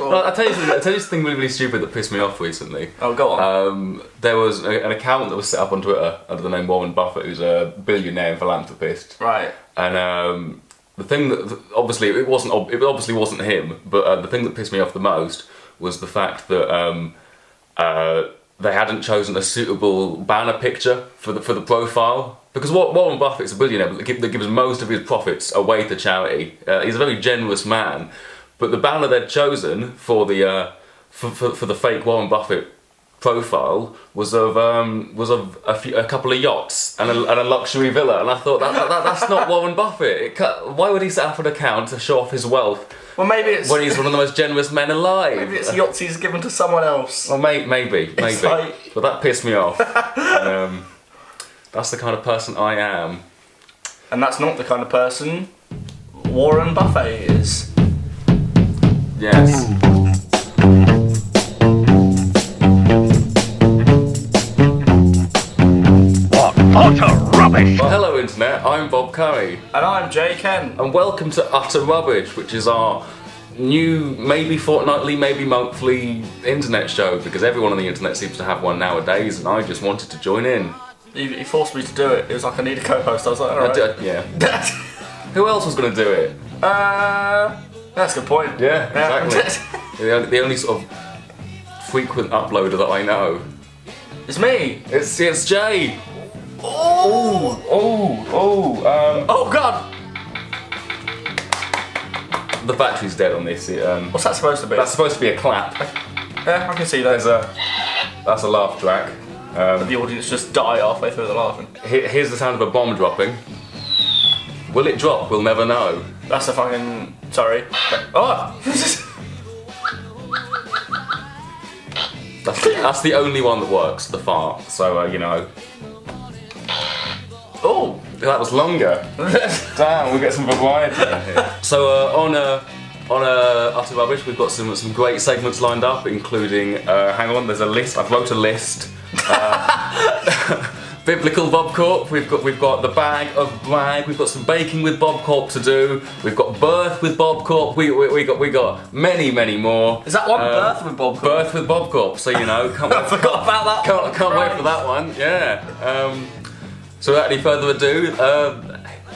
Well, I'll tell you something really, really stupid that pissed me off recently. Oh, go on. There was an account that was set up on Twitter under the name Warren Buffett, who's a billionaire and philanthropist. Right. And the thing that obviously it obviously wasn't him, but the thing that pissed me off the most was the fact that they hadn't chosen a suitable banner picture for the profile. Because Warren Buffett's a billionaire that gives most of his profits away to charity. He's a very generous man, but the banner they'd chosen for the fake Warren Buffett profile was of a couple of yachts and a luxury villa, and I thought that's not Warren Buffett. Why would he set up an account to show off his wealth? Well, maybe it's when he's one of the most generous men alive. Maybe it's yachts he's given to someone else. Well, maybe. Like... But that pissed me off. That's the kind of person I am. And that's not the kind of person Warren Buffett is. Yes. What utter rubbish! Well, hello Internet, I'm Bob Curry. And I'm Jay Ken. And welcome to Utter Rubbish, which is our new maybe fortnightly, maybe monthly internet show, because everyone on the internet seems to have one nowadays, and I just wanted to join in. He forced me to do it. It was like, I need a co-host. I was like, alright. Yeah. Who else was going to do it? That's a good point. Yeah, exactly. the only sort of frequent uploader that I know. It's me. It's Jay. Oh God. The battery's dead on this. What's that supposed to be? That's supposed to be a clap. Yeah, I can see that. That's a laugh track. The audience just die halfway through the laughing. Here's the sound of a bomb dropping. Will it drop? We'll never know. That's a fucking... Sorry. Oh! That's the only one that works, the fart. So, you know. Oh! That was longer. Damn, we'll get some variety in here. So, on Utter Rubbish, we've got some great segments lined up, including, hang on, there's a list. I wrote a list. Biblical BobCorp, we've got the bag of brag, we've got some baking with BobCorp to do, we've got birth with BobCorp, we got many more. Is that one birth with BobCorp? Birth with BobCorp, so you know, I forgot about that one. Can't wait for that one, yeah. So without any further ado,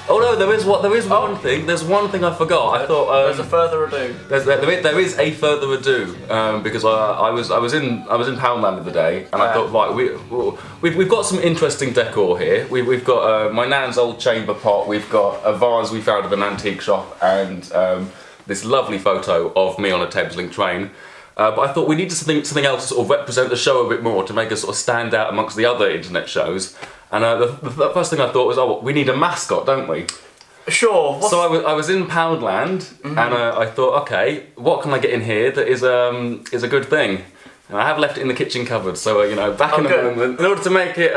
oh no, there is one thing. There's one thing I forgot. I thought there's a further ado. There is a further ado because I was in Poundland the other day, and I thought, right, we've got some interesting decor here. We've got my nan's old chamber pot. We've got a vase we found at an antique shop, and this lovely photo of me on a Thameslink train. But I thought we needed something else to sort of represent the show a bit more, to make us sort of stand out amongst the other internet shows. And the first thing I thought was, we need a mascot, don't we? Sure. So I was in Poundland, and I thought, okay, what can I get in here that is a good thing? And I have left it in the kitchen cupboard, so you know, back in a moment, in order to make it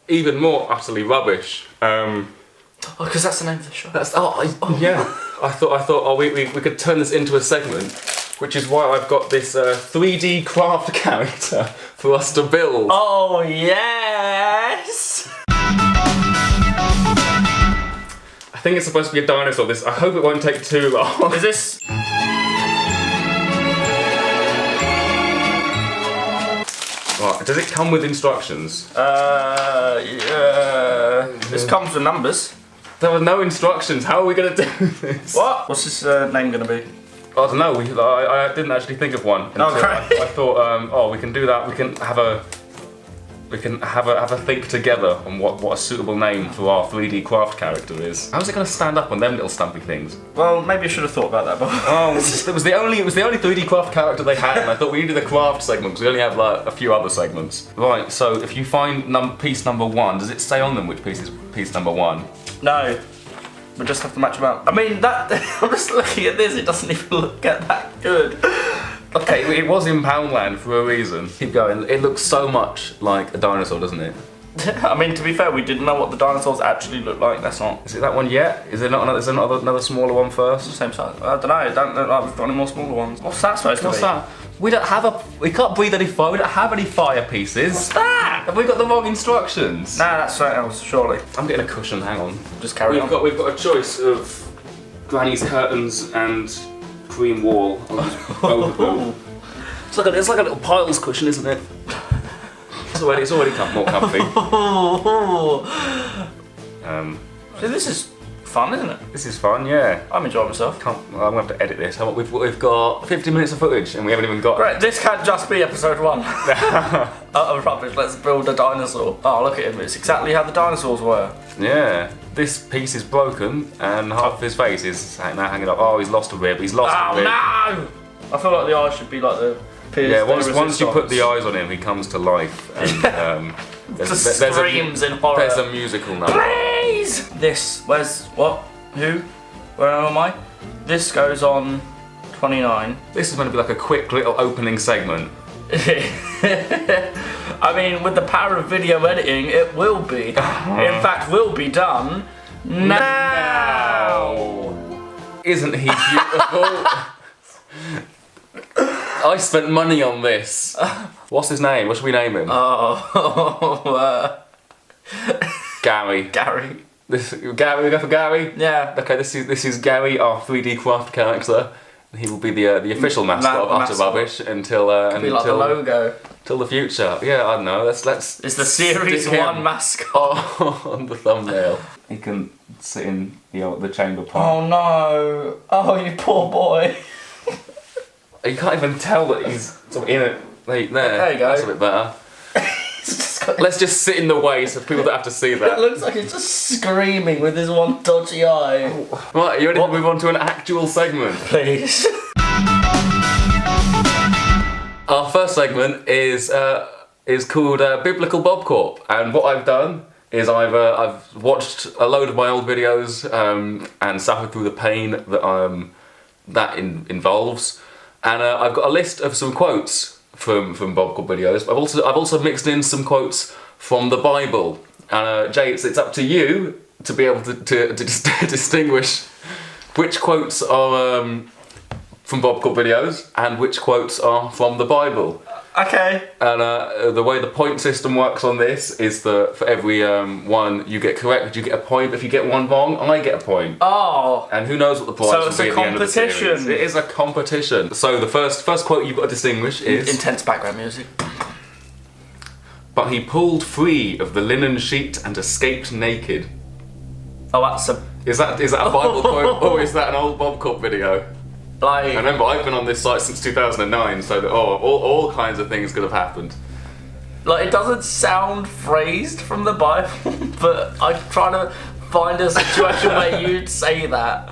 even more utterly rubbish. Because that's the name of the show. Yeah. I thought, we could turn this into a segment. Which is why I've got this 3D craft character for us to build. Oh, yes! I think it's supposed to be a dinosaur. I hope it won't take too long. Is this... Right, does it come with instructions? Yeah. This comes with numbers. There were no instructions. How are we going to do this? What? What's this name going to be? I don't know. I didn't actually think of one. Oh, great. I thought, we can do that. We can have a think together on what a suitable name for our 3D craft character is. How's it going to stand up on them little stumpy things? Well, maybe I should have thought about that. But it was the only 3D craft character they had, and I thought we needed a craft segment because we only have like a few other segments. Right. So if you find piece number 1, does it say on them which piece is piece number 1? No. We just have to match them up. I mean, I'm just looking at this, it doesn't even look that good. Okay, it was in Poundland for a reason. Keep going. It looks so much like a dinosaur, doesn't it? I mean, to be fair, we didn't know what the dinosaurs actually look like, that's not... Is it that one yet? Is there not another smaller one first? Same size. I don't know, it don't look like we've got any more smaller ones. What's that supposed to be? What's that? We can't breathe any fire, we don't have any fire pieces. What's that? Have we got the wrong instructions? Nah, that's something else, surely. I'm getting a cushion, hang on. Just carry on. We've got a choice of Granny's curtains and cream wall on both of them. It's like a little piles cushion, isn't it? It's already more comfy. So this is fun, isn't it? This is fun, yeah. I'm enjoying myself. I'm gonna have to edit this. We've got 50 minutes of footage and we haven't even got. Right, this can't just be episode 1. Rubbish. Let's build a dinosaur. Oh, look at him. It's exactly how the dinosaurs were. Yeah. This piece is broken and half of his face is now hanging up. Oh, he's lost a rib. He's lost a rib. No! I feel like the eyes should be like the. Yeah. Once you put the eyes on him, he comes to life. And, screams in horror. There's a musical number. Please! This, where's, what, who, where am I? This goes on 29. This is going to be like a quick little opening segment. I mean, with the power of video editing, it will be. In fact, will be done now. Isn't he beautiful? I spent money on this. What's his name? What should we name him? Gary. Gary. Gary, we go for Gary? Yeah. Okay, this is Gary, our 3D craft character. He will be the official mascot of Utter Rubbish until Could be like the logo. Till the future. Yeah, I don't know. Let's. It's the series 1 mascot on the thumbnail. He can sit in the chamber pot. Oh no! Oh, you poor boy. You can't even tell that he's sort of in it. There you go. That's a bit better. Let's just sit in the way so people don't have to see that. It looks like he's just screaming with his one dodgy eye. Right, are you ready to move on to an actual segment? Please. Our first segment is called Biblical BobCorp, and what I've done is I've watched a load of my old videos and suffered through the pain that involves, and I've got a list of some quotes from BobCorp videos. I've also mixed in some quotes from the Bible. And Jay, it's up to you to be able to distinguish which quotes are from BobCorp videos and which quotes are from the Bible. Okay. And the way the point system works on this is that for every one you get correct, you get a point. If you get one wrong, I get a point. Oh. And who knows what the prize will be at the end of the series. So it's a competition. It is a competition. So the first quote you've got to distinguish is... Intense background music. But he pulled free of the linen sheet and escaped naked. Oh, that's a... Is that a Bible quote or is that an old BobCorp video? Like... And remember, I've been on this site since 2009, so that all kinds of things could have happened. Like, it doesn't sound phrased from the Bible, but I'm trying to find a situation where you'd say that.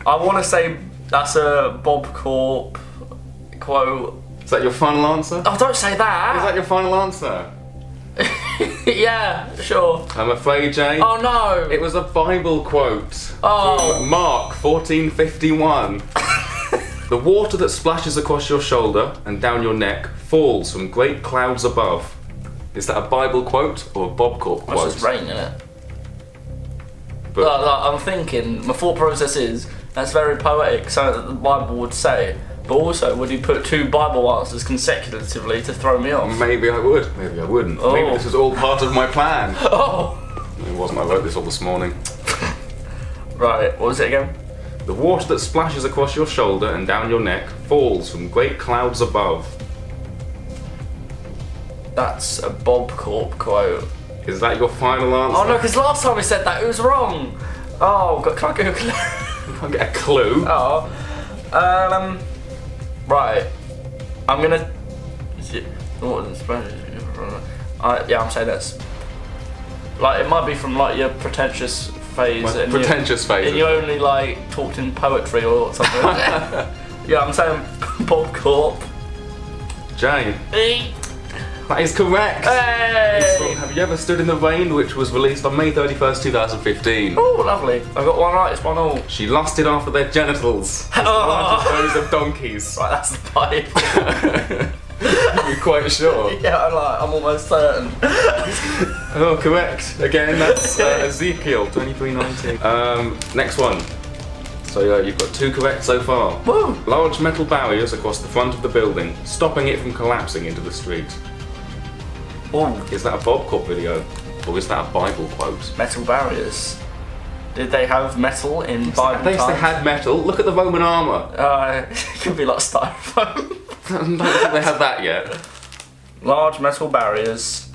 I want to say that's a BobCorp quote. Is that your final answer? Oh, don't say that! Is that your final answer? Yeah, sure. I'm afraid, Jay. Oh no! It was a Bible quote. Oh. From Mark 14:51. The water that splashes across your shoulder and down your neck falls from great clouds above. Is that a Bible quote or a BobCorp quote? It's just rain, isn't it? But I'm thinking, my thought process is, that's very poetic, something that the Bible would say. But also, would he put 2 Bible answers consecutively to throw me off? maybe I would, maybe I wouldn't. Oh. Maybe this was all part of my plan. Oh! It wasn't, I wrote this all this morning. Right, what was it again? The water that splashes across your shoulder and down your neck falls from great clouds above. That's a BobCorp quote. Is that your final answer? Oh no, because last time we said that, it was wrong! Oh, can I Google it? I can't get a clue. Oh. Right. I'm gonna... yeah, I'm saying this. Like, it might be from, like, your pretentious phase. Pretentious phase. And you only, like, talked in poetry or something. Yeah, I'm saying BobCorp. Jane. That is correct. Hey! It's from Have You Ever Stood in the Rain, which was released on May 31st, 2015. Oh, lovely. I got one right, it's 1-1. She lusted after their genitals, as large as those of donkeys. Right, that's the pipe. You're quite sure? Yeah, I'm almost certain. Oh, correct. Again, that's Ezekiel 23:19. Next one. So you've got 2 correct so far. Woo! Large metal barriers across the front of the building, stopping it from collapsing into the street. Ooh. Is that a BobCorp video, or is that a Bible quote? Metal barriers. Did they have metal in Bible At least they times? had metal. Look at the Roman armour. It could be like styrofoam. I don't think they had that yet. Large metal barriers.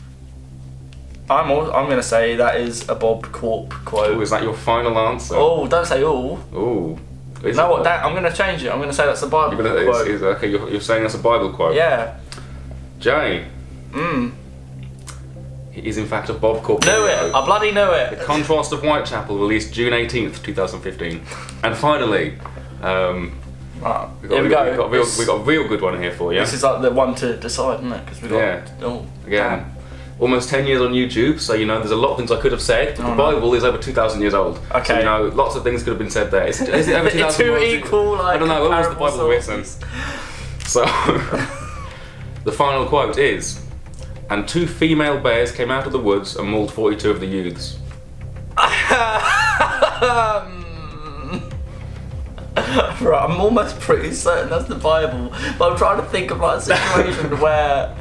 I'm going to say that is a BobCorp quote. Oh, is that your final answer? Oh, don't say all. Ooh. Is No, it what? I'm going to change it. I'm going to say that's a Bible quote. Okay, you're saying that's a Bible quote? Yeah. Jay. It is in fact a BobCorp. Knew it. I bloody knew it. The Contrast of Whitechapel, released June 18th, 2015. And finally, Right, here we go. we got a real good one here for you. This is like the one to decide, isn't it? Because we got. Yeah. Oh, Again, almost 10 years on YouTube, so you know there's a lot of things I could have said. But the Bible is over 2,000 years old. Okay. So you know, lots of things could have been said there. Is it over 2,000 It's two equal, like. I don't know, when was the comparable Bible written? sources. So, the final quote is, and 2 female bears came out of the woods and mauled 42 of the youths. Right, I'm almost pretty certain that's the Bible, but I'm trying to think of like a situation where,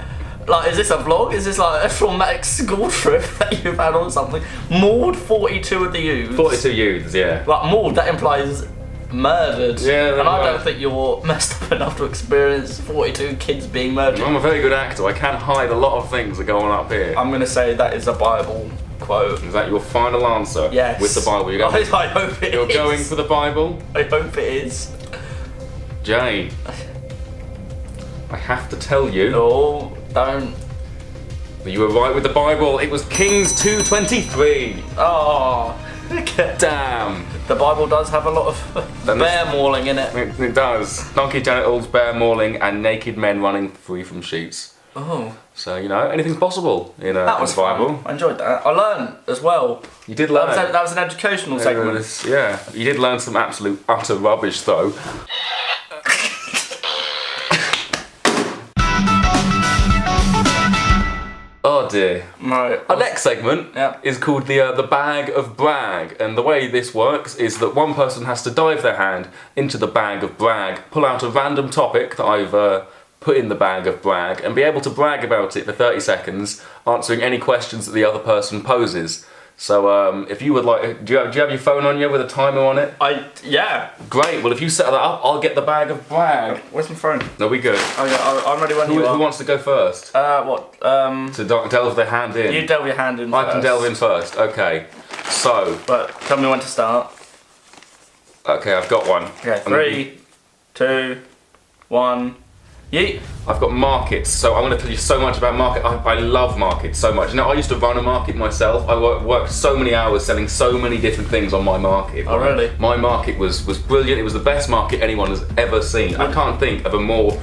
like, is this a vlog? Is this like a traumatic school trip that you've had or something? Mauled 42 of the youths. 42 youths, yeah. Like mauled, that implies murdered. Yeah, and I right. don't think you're messed up enough to experience 42 kids being murdered. I'm a very good actor. I can hide a lot of things that go on up here. I'm gonna say that is a Bible quote. Is that your final answer? Yes. With the Bible, you're going, I hope it you're is. going for the Bible? I hope it is. Jay, I have to tell you No, don't. that you were right with the Bible. It was Kings 2:23. Oh, okay. Damn. The Bible does have a lot of Then bear mauling in it. It does. Donkey genitals, bear mauling, and naked men running free from sheets. Oh, So, you know, anything's possible in that was the Bible. fun. I enjoyed that. I learned as well. You did learn. That was an educational segment. Yeah, you did learn some absolute utter rubbish though. Oh dear. Right. Our next segment Yeah. is called the bag of brag, and the way this works is that one person has to dive their hand into the bag of brag, pull out a random topic that I've put in the bag of brag, and be able to brag about it for 30 seconds, answering any questions that the other person poses. So if you would like, do you have your phone on you with a timer on it? Yeah. Great. Well, if you set that up, I'll get the bag of brag. Where's my phone? No, we good. Oh yeah, I'm ready when you Who are. wants to go first? What? To delve their hand in. You delve your hand in I first. can delve in first. Okay. So, But tell me when to start. okay, I've got one. Okay, 3, 2, 1. Yeet. I've got markets, so I'm going to tell you so much about market. I love markets so much. You know, I used to run a market myself. I worked so many hours selling so many different things on my market. Oh, really? My market was brilliant. It was the best market anyone has ever seen. I can't think of a more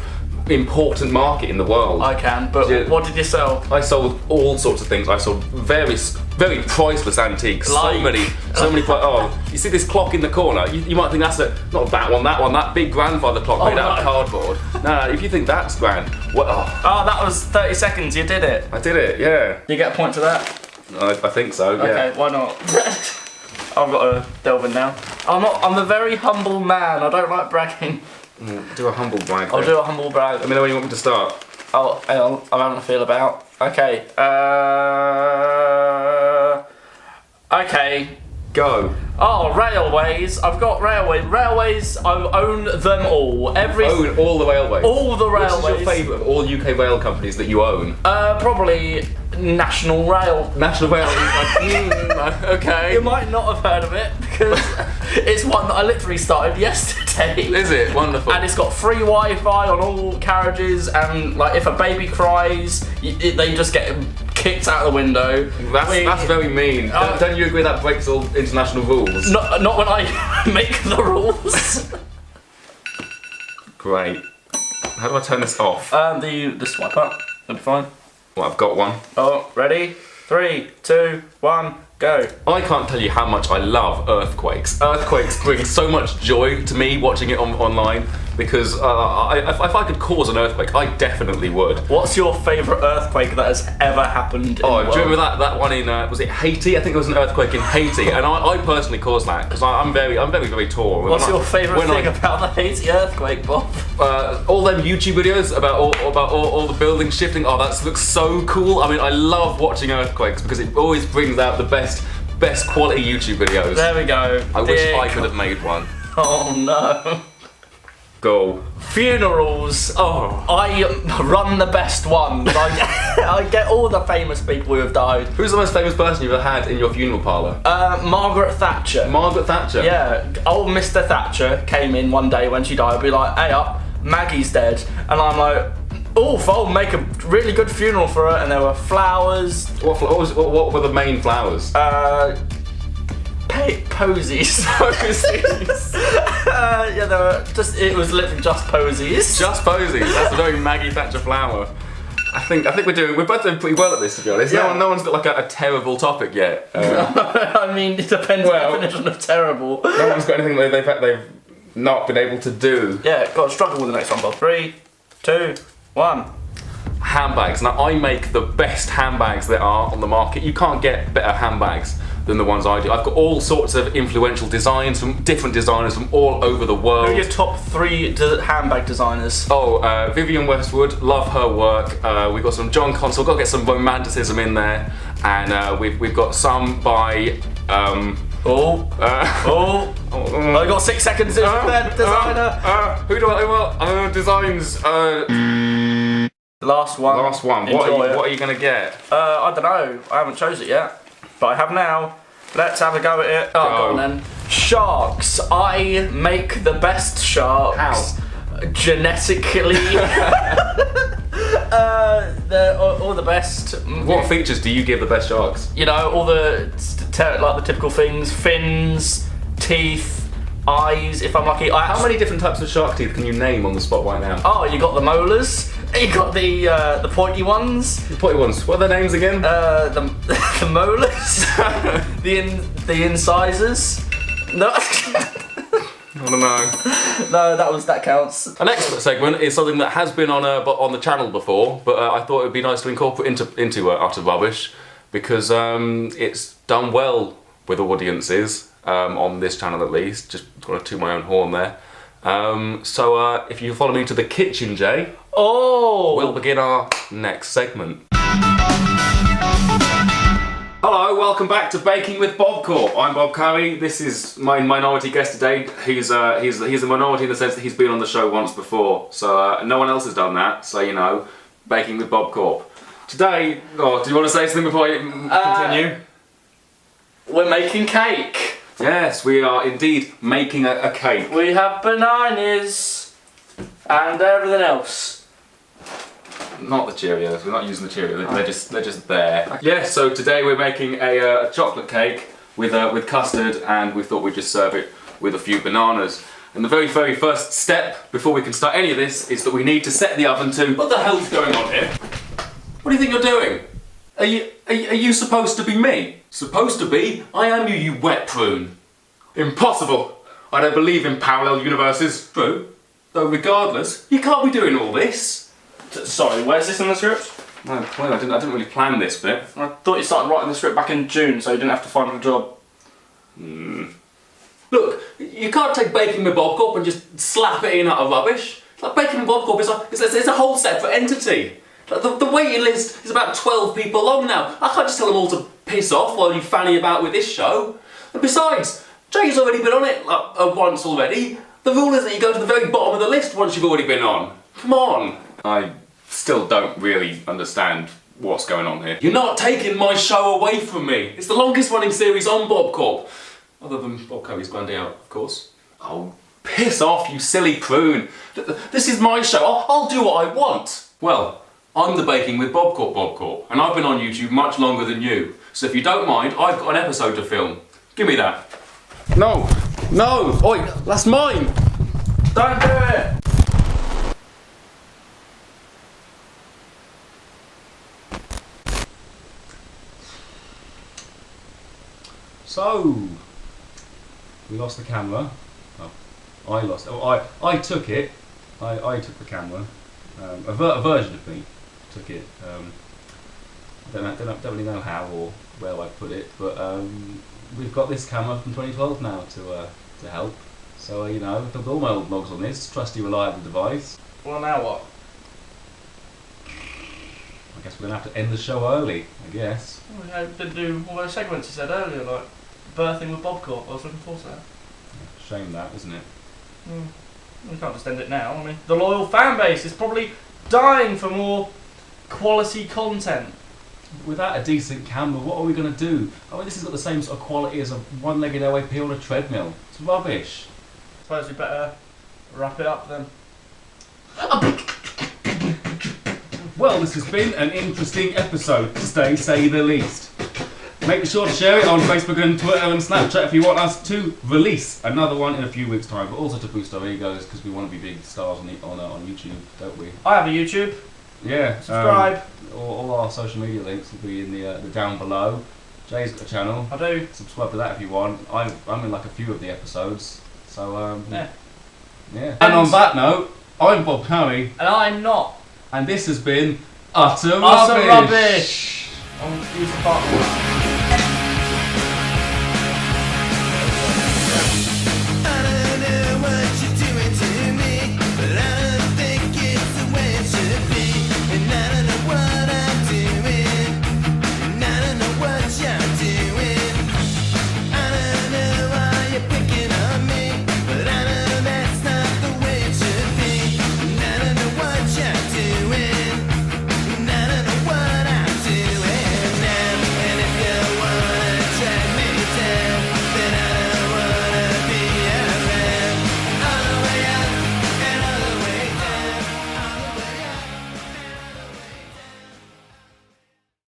important market in the world. I can, but Yeah. what did you sell? I sold all sorts of things. I sold very priceless antiques. Like? So many. Oh, you see this clock in the corner? You might think that's not that one. That big grandfather clock made out of no. cardboard. No, if you think that's grand, what? Oh, Oh, that was 30 seconds. You did it. I did it. Yeah, You get a point to that. I think so. Yeah. Okay, why not? I've got to delve in now. I'm a very humble man. I don't like bragging. Do a humble brag. I'll do a humble brag. Let me know when you want me to start. Oh, hang on. I'm having a feel about. Okay. Okay. Go. Oh, railways. I've got railways. Railways, I own them all. Own all the railways. All the railways. Which is your favourite of all UK rail companies that you own? Probably National Rail. National Rail. Okay. You might not have heard of it because it's one that I literally started yesterday. Is it wonderful? And it's got free Wi-Fi on all carriages, and like if a baby cries, they just get kicked out the window. That's very mean. Don't you agree that breaks all international rules? Not when I make the rules. Great. How do I turn this off? The swipe up. That'll be fine. Well, I've got one. Oh, ready? 3, 2, 1, go. I can't tell you how much I love earthquakes. Earthquakes bring so much joy to me watching it online because if I could cause an earthquake, I definitely would. What's your favourite earthquake that has ever happened in the world? Do you remember that one in was it Haiti? I think it was an earthquake in Haiti, and I personally caused that because I'm very tall. What's your favourite thing about the Haiti earthquake, Bob? All them YouTube videos about all the buildings shifting. Oh, that looks so cool. I mean, I love watching earthquakes because it always brings out the best best quality YouTube videos. There we go. I wish I could have made one. Oh no. Go. Funerals. Oh, I run the best ones. I get all the famous people who have died. Who's the most famous person you've ever had in your funeral parlour? Margaret Thatcher. Margaret Thatcher? Yeah, old Mr. Thatcher came in one day when she died. I'd be like, hey up, Maggie's dead. And I'm like, oof, I'll make a really good funeral for her. And there were flowers. What were the main flowers? Posies. Posies. Yeah, they were it was literally just posies. Just posies. That's a very Maggie Thatcher flower. I think we're both doing pretty well at this, to be honest. Yeah. No one's got like a terrible topic yet. I mean, it depends on the definition of terrible. No one's got anything that they've not been able to do. Yeah, got to struggle with the next one, Bob. 3, 2, 1. Handbags. Now, I make the best handbags there are on the market. You can't get better handbags than the ones I do. I've got all sorts of influential designs from different designers from all over the world. Who are your top 3 handbag designers? Oh, Vivienne Westwood, love her work. We've got some John Constable, got to get some romanticism in there. And we've got some by... I got 6 seconds in there, designer. Who do I want? Designs. Last one. Last one. What are you gonna get? I don't know. I haven't chose it yet, but I have now. Let's have a go at it. Oh, go on then. Sharks. I make the best sharks. How? Genetically. They're all the best. What features do you give the best sharks? You know, all the like the typical things: fins, teeth, eyes. If I'm lucky. How many different types of shark teeth can you name on the spot right now? Oh, you got the molars. You got the pointy ones. The pointy ones. What are their names again? The molars. the incisors. No. I don't know. No, that counts. Our next segment is something that has been on the channel before, but I thought it would be nice to incorporate into Utter Rubbish because it's done well with audiences on this channel at least. Just got to toot my own horn there. So if you follow me to the kitchen, Jay, we'll begin our next segment. Hello, welcome back to Baking with BobCorp. I'm Bob Curry. This is my minority guest today. He's a minority in the sense that he's been on the show once before, so no one else has done that. So you know, Baking with BobCorp. Today, do you want to say something before I continue? We're making cake. Yes, we are indeed making a cake. We have bananas and everything else. Not the Cheerios. We're not using the Cheerios. They're just there. Yes. So today we're making a chocolate cake with custard, and we thought we'd just serve it with a few bananas. And the very first step before we can start any of this is that we need to set the oven to. What the hell's going on here? What do you think you're doing? Are you supposed to be me? Supposed to be? I am you wet prune. Impossible. I don't believe in parallel universes. True. Though regardless, you can't be doing all this. Sorry, where's this in the script? No, well, I didn't really plan this bit. I thought you started writing the script back in June, so you didn't have to find a job. Look, you can't take Baking with BobCorp and just slap it in Utter Rubbish. Like Baking with BobCorp is a whole separate entity. Like the waiting list is about 12 people long now. I can't just tell them all to piss off while you fanny about with this show. And besides, Jay's already been on it once already. The rule is that you go to the very bottom of the list once you've already been on. Come on. I still don't really understand what's going on here. You're not taking my show away from me. It's the longest running series on BobCorp. Other than Bob Curry's ground out, of course. Oh, piss off, you silly prune. This is my show. I'll do what I want. Well, I'm the Baking with BobCorp, and I've been on YouTube much longer than you. So if you don't mind, I've got an episode to film. Give me that. No. Oi, that's mine. Don't do it. So, we lost the camera. Oh, I lost it. Oh, I took it. I took the camera. A version of me took it. I don't really know how or where I put it, but we've got this camera from 2012 now to help. So you know, we've got all my old logs on this trusty, reliable device. Well, now what? I guess we're going to have to end the show early, I guess. We didn't do all those segments you said earlier, like birthing with BobCorp. I was looking forward to that. Shame that, isn't it? We can't just end it now. I mean, the loyal fan base is probably dying for more quality content. Without a decent camera, what are we going to do? I mean, this has got the same sort of quality as a one-legged OAP on a treadmill. It's rubbish. Suppose we better wrap it up then. Well, this has been an interesting episode, to say the least. Make sure to share it on Facebook and Twitter and Snapchat if you want us to release another one in a few weeks' time, but also to boost our egos because we want to be big stars on YouTube, don't we? I have a YouTube. Yeah. Subscribe. All our social media links will be in the down below. Jay's got a channel. I do. Subscribe to that if you want. I'm in like a few of the episodes. So yeah. And on that note, I'm Bob Curry. And I'm not. And this has been Utter Rubbish. I'm use the button.